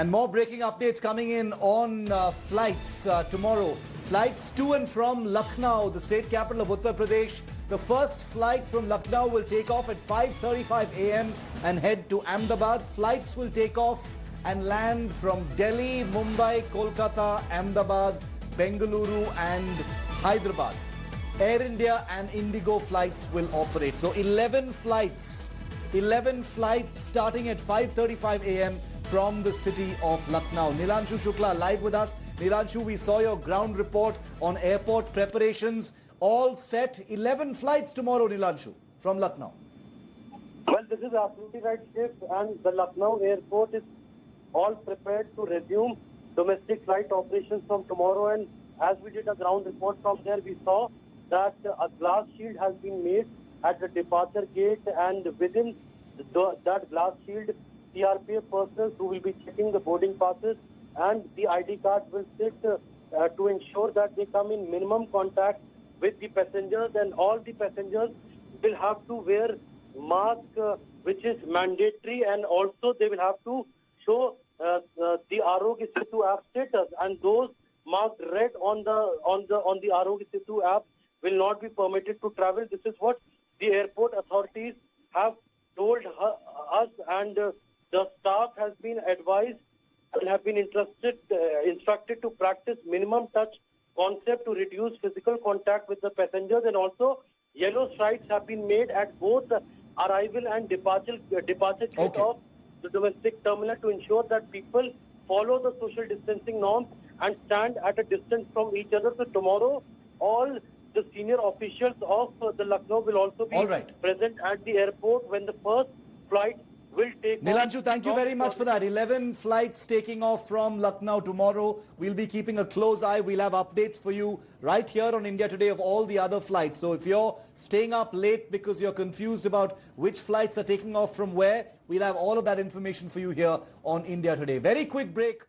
And more breaking updates coming in on flights tomorrow. Flights to and from Lucknow, the state capital of Uttar Pradesh. The first flight from Lucknow will take off at 5:35 a.m. and head to Ahmedabad. Flights will take off and land from Delhi, Mumbai, Kolkata, Ahmedabad, Bengaluru and Hyderabad. Air India and Indigo flights will operate. So 11 flights starting at 5:35 a.m. from the city of Lucknow. Nilanshu Shukla live with us. Nilanshu, we saw your ground report on airport preparations. All set. 11 flights tomorrow, Nilanshu, from Lucknow. Well, this is absolutely right, Chief, and the Lucknow airport is all prepared to resume domestic flight operations from tomorrow. And as we did a ground report from there, we saw that a glass shield has been made at the departure gate, and within that glass shield, CRPF personnel who will be checking the boarding passes and the ID cards will sit to ensure that they come in minimum contact with the passengers, and all the passengers will have to wear mask, which is mandatory, and also they will have to show the Arogya Setu app status, and those marked red on the Arogya Setu app will not be permitted to travel. This is what the airport authorities have told us, and the staff has been advised and have been instructed to practice minimum touch concept to reduce physical contact with the passengers, and also yellow stripes have been made at both the arrival and departure gate of the domestic terminal to ensure that people follow the social distancing norms and stand at a distance from each other. So tomorrow, all the senior officials of the Lucknow will also be present at the airport when the first flight will take off. Nilanshu, thank you very much for that. 11 flights taking off from Lucknow tomorrow. We'll be keeping a close eye. We'll have updates for you right here on India Today of all the other flights. So if you're staying up late because you're confused about which flights are taking off from where, we'll have all of that information for you here on India Today. Very quick break.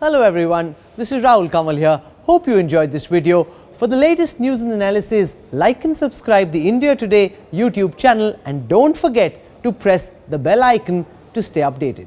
Hello everyone, this is Rahul Kamal here. Hope you enjoyed this video. For the latest news and analysis, like and subscribe the India Today YouTube channel, and don't forget to press the bell icon to stay updated.